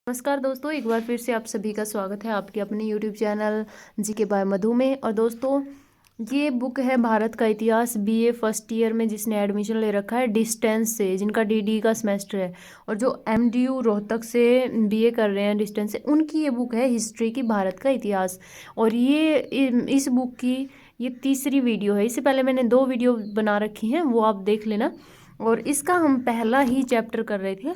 नमस्कार दोस्तों, एक बार फिर से आप सभी का स्वागत है आपके अपने यूट्यूब चैनल जीके बाय मधु में। और दोस्तों, ये बुक है भारत का इतिहास बीए फर्स्ट ईयर में जिसने एडमिशन ले रखा है डिस्टेंस से, जिनका डीडी का सेमेस्टर है, और जो एमडीयू रोहतक से बीए कर रहे हैं डिस्टेंस से, उनकी ये बुक है हिस्ट्री की भारत का इतिहास। और ये इस बुक की ये तीसरी वीडियो है। इससे पहले मैंने 2 वीडियो बना रखी हैं, वो आप देख लेना। और इसका हम पहला ही चैप्टर कर रहे थे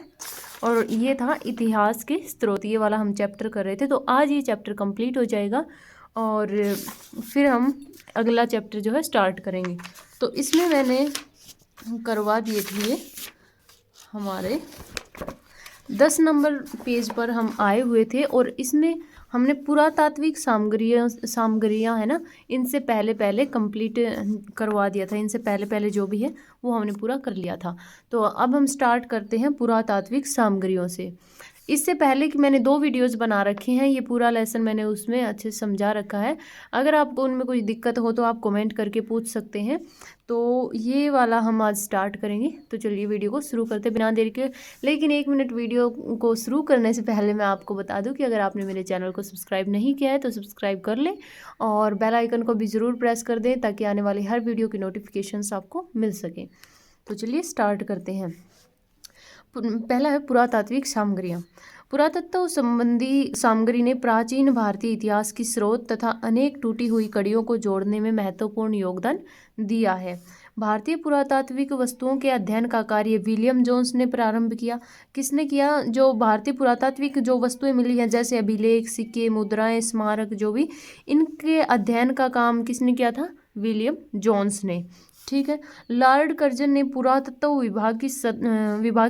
और ये था इतिहास के स्रोत, ये वाला हम चैप्टर कर रहे थे। तो आज ये चैप्टर कंप्लीट हो जाएगा और फिर हम अगला चैप्टर जो है स्टार्ट करेंगे। तो इसमें मैंने करवा दिए थे हमारे 10 नंबर पेज पर हम आए हुए थे, और इसमें हमने पुरातात्विक सामग्रियाँ है ना, इनसे पहले पहले कंप्लीट करवा दिया था। इनसे पहले पहले जो भी है वो हमने पूरा कर लिया था। तो अब हम स्टार्ट करते हैं पुरातात्विक सामग्रियों से। इससे पहले कि मैंने 2 वीडियोस बना रखे हैं, ये पूरा लेसन मैंने उसमें अच्छे से समझा रखा है। अगर आपको उनमें कोई दिक्कत हो तो आप कमेंट करके पूछ सकते हैं। तो ये वाला हम आज स्टार्ट करेंगे। तो चलिए वीडियो को शुरू करते बिना देर के। लेकिन 1 मिनट वीडियो को शुरू करने से पहले मैं आपको बता दूं कि अगर आपने मेरे चैनल को सब्सक्राइब नहीं किया है तो सब्सक्राइब कर लें और बेल आइकन को भी ज़रूर प्रेस कर दें ताकि आने वाली हर वीडियो की नोटिफिकेशंस आपको मिल सके। तो चलिए स्टार्ट करते हैं। पहला है पुरातात्विक सामग्रियाँ। पुरातत्व संबंधी सामग्री ने प्राचीन भारतीय इतिहास की स्रोत तथा अनेक टूटी हुई कड़ियों को जोड़ने में महत्वपूर्ण योगदान दिया है। भारतीय पुरातात्विक वस्तुओं के अध्ययन का कार्य विलियम जोन्स ने प्रारंभ किया। किसने किया? जो भारतीय पुरातात्विक जो वस्तुएं मिली हैं, जैसे अभिलेख, सिक्के, मुद्राएं, स्मारक, जो भी, इनके अध्ययन का काम किसने किया था? विलियम जोन्स ने। ठीक है। लॉर्ड कर्जन ने पुरातत्व विभाग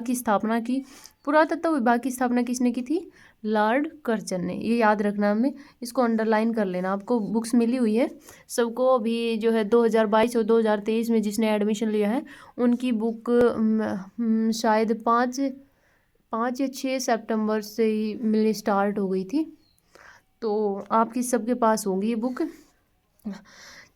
की स्थापना की। पुरातत्व विभाग की स्थापना किसने की थी? लॉर्ड कर्जन ने। ये याद रखना, हमें इसको अंडरलाइन कर लेना। आपको बुक्स मिली हुई है सबको, अभी जो है 2022 और 2023 में जिसने एडमिशन लिया है उनकी बुक शायद 5 या 6 सितंबर से ही मिलनी स्टार्ट हो गई थी। तो आपकी सबके पास होंगी ये बुक।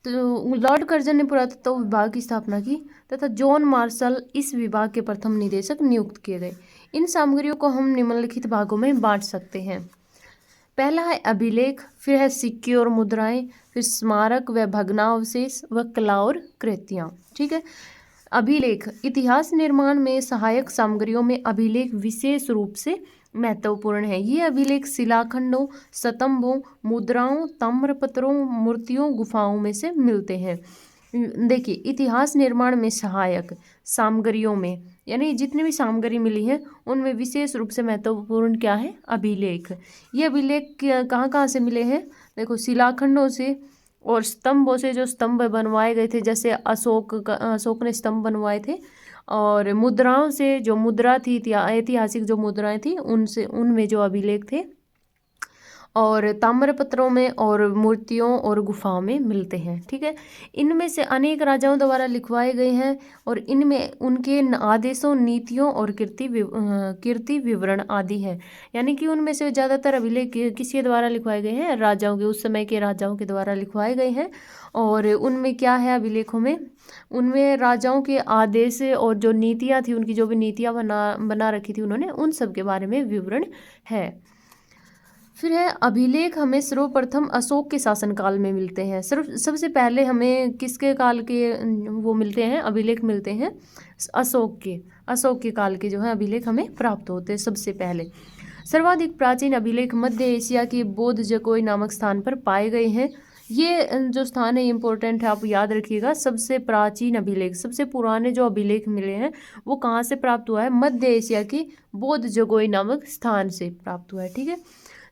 तो लॉर्ड कर्जन ने पुरातत्व विभाग की स्थापना की तथा जॉन मार्शल इस विभाग के प्रथम निदेशक नियुक्त किए गए। इन सामग्रियों को हम निम्नलिखित भागों में बांट सकते हैं। पहला है अभिलेख, फिर है सिक्के और मुद्राएं, फिर स्मारक व भग्नावशेष व कला और कृतियाँ। ठीक है। अभिलेख इतिहास निर्माण में सहायक सामग्रियों में अभिलेख विशेष रूप से महत्वपूर्ण है। ये अभिलेख शिलाखंडों, स्तंभों, मुद्राओं, ताम्रपत्रों, मूर्तियों, गुफाओं में से मिलते हैं। देखिए, इतिहास निर्माण में सहायक सामग्रियों में, यानी जितनी भी सामग्री मिली है उनमें विशेष रूप से महत्वपूर्ण क्या है? अभिलेख। ये अभिलेख कहाँ कहाँ से मिले हैं? देखो, शिलाखंडों से और स्तंभों से, जो स्तंभ बनवाए गए थे, जैसे अशोक ने स्तंभ बनवाए थे। और मुद्राओं से, जो मुद्रा थी, ऐतिहासिक जो मुद्राएं थी, उनसे, उनमें जो अभिलेख थे। और ताम्रपत्रों में और मूर्तियों और गुफाओं में मिलते हैं। ठीक है। इनमें से अनेक राजाओं द्वारा लिखवाए गए हैं और इनमें उनके आदेशों, नीतियों और कीर्ति विवरण आदि है। यानी कि उनमें से ज़्यादातर अभिलेख किसके द्वारा लिखवाए गए हैं? राजाओं के, उस समय के राजाओं के द्वारा लिखवाए गए हैं। और उनमें क्या है अभिलेखों में? उनमें राजाओं के आदेश और जो नीतियाँ थी, उनकी जो भी नीतियाँ बना रखी थी उन्होंने, उन सब के बारे में विवरण है। फिर है अभिलेख हमें सर्वप्रथम अशोक के शासनकाल में मिलते हैं। सबसे पहले हमें किसके काल के वो मिलते हैं? अभिलेख मिलते हैं अशोक के काल के जो है अभिलेख हमें प्राप्त होते हैं सबसे पहले। सर्वाधिक प्राचीन अभिलेख मध्य एशिया के बोध जकोई नामक स्थान पर पाए गए हैं। ये जो स्थान है इम्पोर्टेंट है, आप याद रखिएगा। सबसे प्राचीन अभिलेख, सबसे पुराने जो अभिलेख मिले हैं वो कहाँ से प्राप्त हुआ है? मध्य एशिया के बोध जकोई नामक स्थान से प्राप्त हुआ है। ठीक है।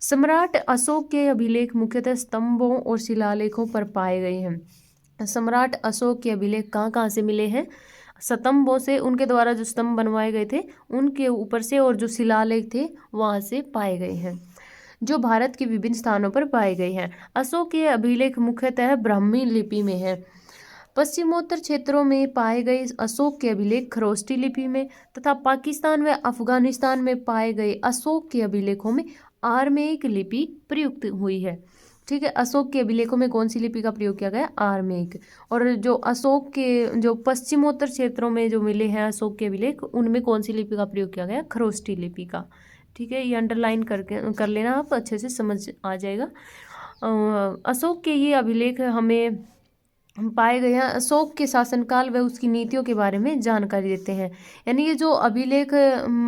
सम्राट अशोक के अभिलेख मुख्यतः स्तंभों और शिलालेखों पर पाए गए हैं। सम्राट अशोक के अभिलेख कहाँ कहाँ से मिले हैं? स्तंभों से, उनके द्वारा जो स्तंभ बनवाए गए थे उनके ऊपर से, और जो शिलालेख थे वहाँ से पाए गए हैं, जो भारत के विभिन्न स्थानों पर पाए गए हैं। अशोक के अभिलेख मुख्यतः ब्राह्मी लिपि में है। पश्चिमोत्तर क्षेत्रों में पाए गए अशोक के अभिलेख खरोष्टी लिपि में तथा पाकिस्तान व अफगानिस्तान में पाए गए अशोक के अभिलेखों में आरमेइक लिपि प्रयुक्त हुई है। ठीक है। अशोक के अभिलेखों में कौन सी लिपि का प्रयोग किया गया? आरमेइक। और जो अशोक के जो पश्चिमोत्तर क्षेत्रों में जो मिले हैं अशोक के अभिलेख, उनमें कौन सी लिपि का प्रयोग किया गया? खरोष्टी लिपि का। ठीक है, ये अंडरलाइन करके कर लेना, आप अच्छे से समझ आ जाएगा। अशोक के ये अभिलेख हमें पाए गए हैं, अशोक के शासनकाल व उसकी नीतियों के बारे में जानकारी देते हैं। यानी ये जो अभिलेख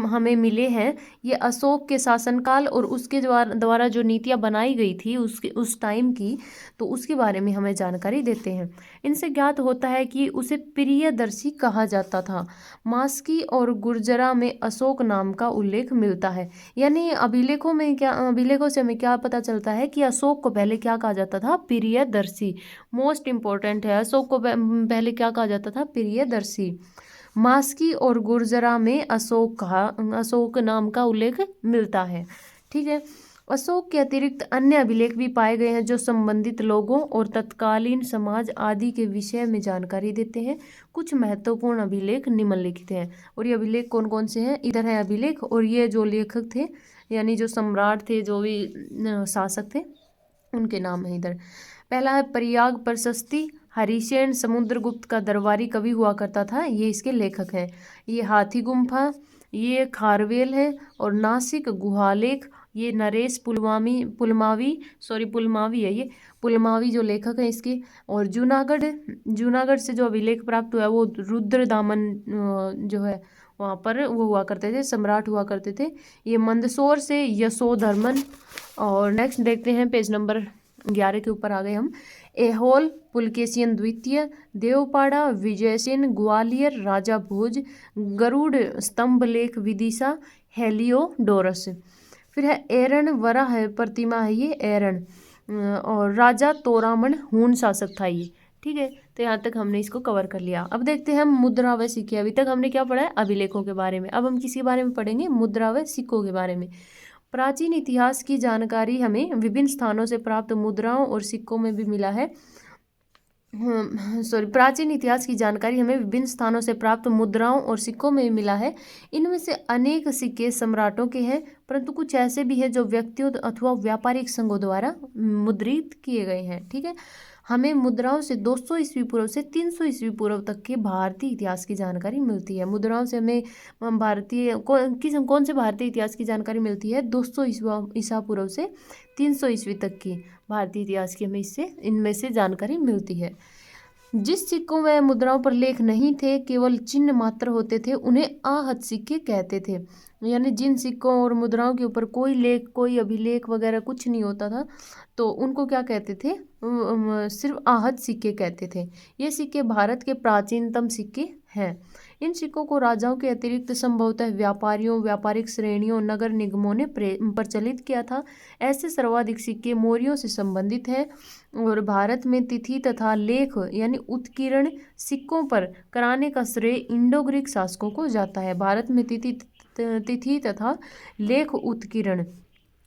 हमें मिले हैं, ये अशोक के शासनकाल और उसके द्वारा जो नीतियाँ बनाई गई थी उस टाइम की, तो उसके बारे में हमें जानकारी देते हैं। इनसे ज्ञात होता है कि उसे प्रियदर्शी कहा जाता था। मास्की और गुर्जरा में अशोक नाम का उल्लेख मिलता है। यानी अभिलेखों से हमें क्या पता चलता है कि अशोक को पहले क्या कहा जाता था? प्रियदर्शी। मोस्ट इंपॉर्टेंट है, अशोक को पहले क्या कहा जाता था? प्रियदर्शी। मास्की और गुर्जरा में अशोक नाम का उल्लेख मिलता है। ठीक है, अशोक के अतिरिक्त अन्य अभिलेख भी पाए गए हैं जो संबंधित लोगों और तत्कालीन समाज आदि के विषय में जानकारी देते हैं। कुछ महत्वपूर्ण अभिलेख निम्नलिखित हैं, और ये अभिलेख कौन कौन से हैं? इधर है अभिलेख, और ये जो लेखक थे यानी जो सम्राट थे, जो भी शासक थे, उनके नाम है इधर। पहला है प्रयाग प्रशस्ति, हरिसेन समुद्रगुप्त का दरबारी कवि हुआ करता था, ये इसके लेखक हैं। ये हाथी गुम्फा, ये खारवेल है, और नासिक गुहालेख, ये नरेश पुलमावी है, ये पुलमावी जो लेखक हैं इसके। और जूनागढ़ से जो अभिलेख प्राप्त हुआ है वो रुद्रदामन जो है वहाँ पर वो हुआ करते थे, सम्राट हुआ करते थे। ये मंदसौर से यशोधर्मन। और नेक्स्ट देखते हैं, पेज नंबर 11 के ऊपर आ गए हम। एहोल पुलकेशियन द्वितीय, देवपाड़ा विजयसेन, ग्वालियर राजा भोज, गरुड़ स्तंभ लेख विदिशा हेलियोडोरस। फिर है एरन वराह प्रतिमा है, ये एरन। और राजा तोरामन हून शासक था ये। ठीक है, तो यहाँ तक हमने इसको कवर कर लिया। अब देखते हैं हम मुद्रा व सिक्के। अभी तक हमने क्या पढ़ा है? अभिलेखों के बारे में। अब हम किसी बारे में पढ़ेंगे? मुद्रा व सिक्कों के बारे में। प्राचीन इतिहास की जानकारी हमें विभिन्न स्थानों से प्राप्त मुद्राओं और सिक्कों में भी मिला है। प्राचीन इतिहास की जानकारी हमें विभिन्न स्थानों से प्राप्त मुद्राओं और सिक्कों में मिला है। इनमें से अनेक सिक्के सम्राटों के हैं, परंतु कुछ ऐसे भी हैं जो व्यक्तियों अथवा व्यापारिक संघों द्वारा मुद्रित किए गए हैं। ठीक है, हमें मुद्राओं से 200 ईस्वी पूर्व से 300 ईस्वी पूर्व तक के भारतीय इतिहास की जानकारी मिलती है। मुद्राओं से हमें कौन से भारतीय इतिहास की जानकारी मिलती है? 200 ईसा पूर्व से 300 ईस्वी तक की भारतीय इतिहास की हमें इनमें से जानकारी मिलती है। जिस सिक्कों व मुद्राओं पर लेख नहीं थे, केवल चिन्ह मात्र होते थे, उन्हें आहत सिक्के कहते थे। यानी जिन सिक्कों और मुद्राओं के ऊपर कोई लेख, कोई अभिलेख वगैरह कुछ नहीं होता था, तो उनको क्या कहते थे? सिर्फ आहत सिक्के कहते थे। ये सिक्के भारत के प्राचीनतम सिक्के हैं। इन सिक्कों को राजाओं के अतिरिक्त संभवतः व्यापारियों, व्यापारिक श्रेणियों, नगर निगमों ने प्रचलित किया था। ऐसे सर्वाधिक सिक्के मौर्यों से संबंधित हैं, और भारत में तिथि तथा लेख यानी उत्कीर्ण सिक्कों पर कराने का श्रेय इंडो ग्रीक शासकों को जाता है। भारत में तिथि तथा लेख उत्कीर्ण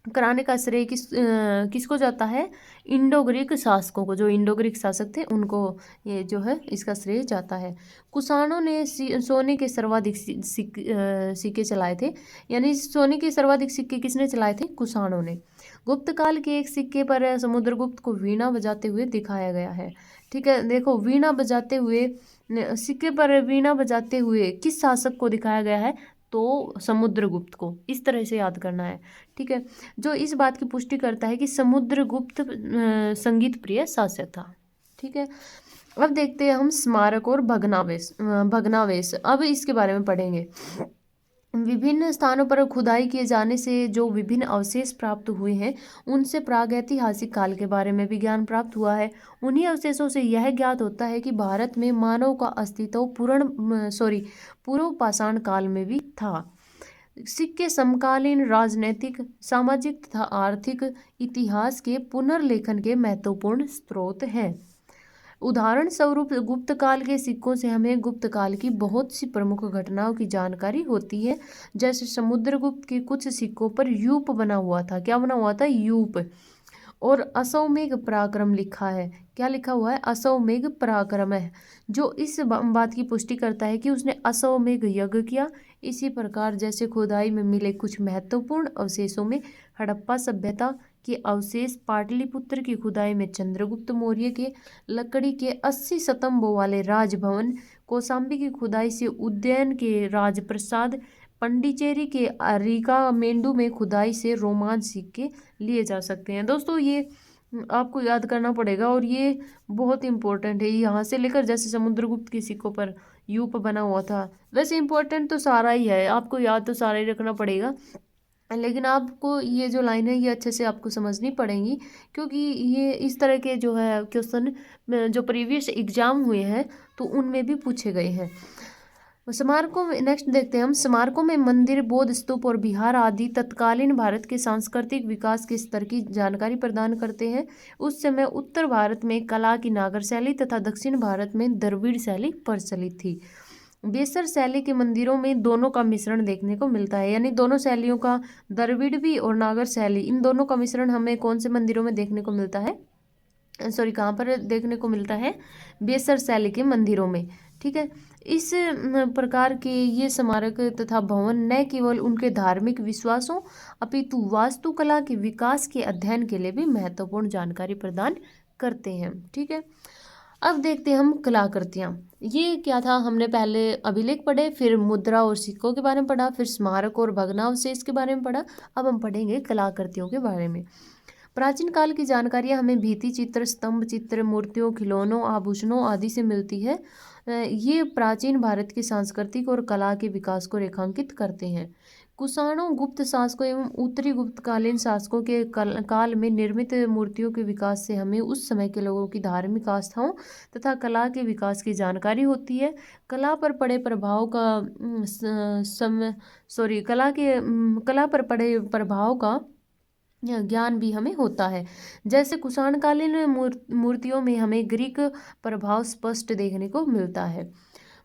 कराने का श्रेय किसको जाता है? इंडो ग्रीक शासकों को। जो इंडो ग्रीक शासक थे उनको ये जो है इसका श्रेय जाता है। कुषाणों ने सोने के सर्वाधिक सिक्के चलाए थे। यानी सोने के सर्वाधिक सिक्के किसने चलाए थे? कुषाणों ने। गुप्त काल के एक सिक्के पर समुद्रगुप्त को वीणा बजाते हुए दिखाया गया है। ठीक है, देखो वीणा बजाते हुए, सिक्के पर वीणा बजाते हुए किस शासक को दिखाया गया है? तो समुद्रगुप्त को। इस तरह से याद करना है। ठीक है, जो इस बात की पुष्टि करता है कि समुद्रगुप्त संगीत प्रिय शासक था। ठीक है, अब देखते हैं हम स्मारक और भग्नावशेष। अब इसके बारे में पढ़ेंगे। विभिन्न स्थानों पर खुदाई किए जाने से जो विभिन्न अवशेष प्राप्त हुए हैं, उनसे प्रागैतिहासिक काल के बारे में भी ज्ञान प्राप्त हुआ है। उन्हीं अवशेषों से यह ज्ञात होता है कि भारत में मानव का अस्तित्व पूर्व पाषाण काल में भी था। सिक्के समकालीन राजनैतिक, सामाजिक तथा आर्थिक इतिहास के पुनर्लेखन के महत्वपूर्ण स्रोत हैं। उदाहरण स्वरूप गुप्त काल के सिक्कों से हमें गुप्त काल की बहुत सी प्रमुख घटनाओं की जानकारी होती है। जैसे समुद्रगुप्त के कुछ सिक्कों पर यूप बना हुआ था। क्या बना हुआ था? यूप। और असौमेघ पराक्रम लिखा है। क्या लिखा हुआ है? असौमेघ पराक्रम है, जो इस बात की पुष्टि करता है कि उसने असौमेघ यज्ञ किया। इसी प्रकार जैसे खुदाई में मिले कुछ महत्वपूर्ण अवशेषों में हड़प्पा सभ्यता के अवशेष, पाटलिपुत्र की खुदाई में चंद्रगुप्त मौर्य के लकड़ी के 80 स्तंभों वाले राजभवन, कौशाम्बी की खुदाई से उज्जैन के राजप्रसाद, पंडिचेरी के अरिकामेंडू में खुदाई से रोमांच सिक्के लिए जा सकते हैं। दोस्तों ये आपको याद करना पड़ेगा और ये बहुत इंपॉर्टेंट है। यहाँ से लेकर जैसे समुद्रगुप्त के सिक्कों पर यूप बना हुआ था, वैसे इंपॉर्टेंट तो सारा ही है, आपको याद तो सारा ही रखना पड़ेगा, लेकिन आपको ये जो लाइन है ये अच्छे से आपको समझनी पड़ेंगी, क्योंकि ये इस तरह के जो है क्वेश्चन जो प्रीवियस एग्जाम हुए हैं तो उनमें भी पूछे गए हैं। स्मारकों में नेक्स्ट देखते हैं हम। स्मारकों में मंदिर, बौद्ध स्तूप और विहार आदि तत्कालीन भारत के सांस्कृतिक विकास के स्तर की जानकारी प्रदान करते हैं। उस समय उत्तर भारत में कला की नागर शैली तथा दक्षिण भारत में द्रविड़ शैली प्रचलित थी। बेसर शैली के मंदिरों में दोनों का मिश्रण देखने को मिलता है, यानी दोनों शैलियों का, द्रविड़ भी और नागर शैली, इन दोनों का मिश्रण हमें कौन से मंदिरों में देखने को मिलता है, सॉरी कहाँ पर देखने को मिलता है, बेसर शैली के मंदिरों में। ठीक है, इस प्रकार के ये स्मारक तथा भवन न केवल उनके धार्मिक विश्वासों अपितु वास्तुकला के विकास के अध्ययन के लिए भी महत्वपूर्ण जानकारी प्रदान करते हैं। ठीक है, अब देखते हैं हम कलाकृतियाँ। ये क्या था, हमने पहले अभिलेख पढ़े, फिर मुद्रा और सिक्कों के बारे में पढ़ा, फिर स्मारक और भग्नावशेष के बारे में पढ़ा। अब हम पढ़ेंगे कलाकृतियों के बारे में। प्राचीन काल की जानकारियाँ हमें भित्ति चित्र, स्तंभ चित्र, मूर्तियों, खिलौनों, आभूषणों आदि से मिलती है। ये प्राचीन भारत की सांस्कृतिक और कला के विकास को रेखांकित करते हैं। कुषाणों, गुप्त शासकों एवं उत्तरी गुप्तकालीन शासकों के काल में निर्मित मूर्तियों के विकास से हमें उस समय के लोगों की धार्मिक आस्थाओं तथा कला के विकास की जानकारी होती है। कला पर पड़े प्रभाव का कला पर पड़े प्रभाव का ज्ञान भी हमें होता है। जैसे कुषाणकालीन मूर्तियों में हमें ग्रीक प्रभाव स्पष्ट देखने को मिलता है।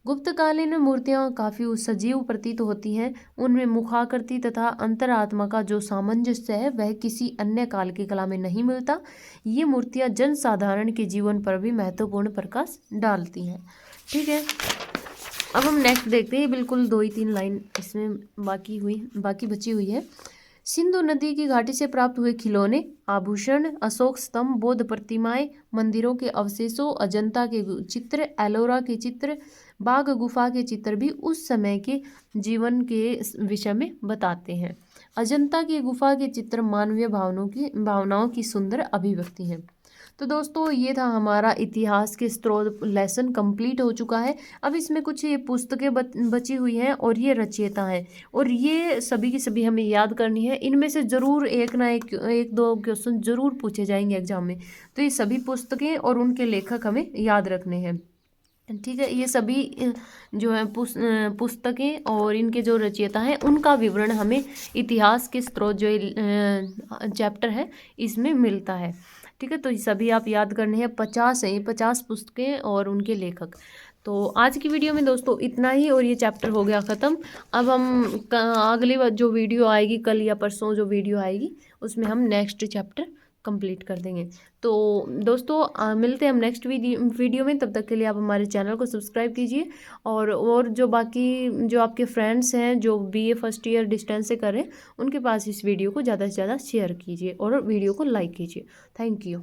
गुप्तकालीन मूर्तियाँ काफ़ी सजीव प्रतीत होती हैं। उनमें मुखाकृति तथा अंतरात्मा का जो सामंजस्य है वह किसी अन्य काल की कला में नहीं मिलता। ये मूर्तियाँ जन साधारण के जीवन पर भी महत्वपूर्ण प्रकाश डालती हैं। ठीक है, अब हम नेक्स्ट देखते हैं। बिल्कुल 2 ही 3 लाइन इसमें बाकी बची हुई है। सिंधु नदी की घाटी से प्राप्त हुए खिलौने, आभूषण, अशोक स्तंभ, बौद्ध प्रतिमाएं, मंदिरों के अवशेषों, अजंता के चित्र, एलोरा के चित्र, बाघ गुफा के चित्र भी उस समय के जीवन के विषय में बताते हैं। अजंता की गुफा के चित्र मानवीय भावनाओं की सुंदर अभिव्यक्ति हैं। तो दोस्तों ये था हमारा इतिहास के स्रोत लेसन कंप्लीट हो चुका है। अब इसमें कुछ ये पुस्तकें बची हुई हैं और ये रचयिता हैं, और ये सभी की सभी हमें याद करनी है। इनमें से ज़रूर एक दो क्वेश्चन ज़रूर पूछे जाएंगे एग्जाम में। तो ये सभी पुस्तकें और उनके लेखक हमें याद रखने हैं। ठीक है, ये सभी जो है पुस्तकें और इनके जो रचयिता हैं उनका विवरण हमें इतिहास के स्रोत जो चैप्टर है इसमें मिलता है। ठीक है, तो ये सभी आप याद करने हैं। 50 हैं, 50 पुस्तकें और उनके लेखक। तो आज की वीडियो में दोस्तों इतना ही, और ये चैप्टर हो गया ख़त्म। अब हम अगली बार जो वीडियो आएगी, कल या परसों जो वीडियो आएगी, उसमें हम नेक्स्ट चैप्टर कंप्लीट कर देंगे। तो दोस्तों मिलते हैं हम नेक्स्ट वीडियो में। तब तक के लिए आप हमारे चैनल को सब्सक्राइब कीजिए, और जो बाकी जो आपके फ्रेंड्स हैं जो BA फर्स्ट ईयर डिस्टेंस से करें, उनके पास इस वीडियो को ज़्यादा से ज़्यादा शेयर कीजिए और वीडियो को लाइक कीजिए। Thank you.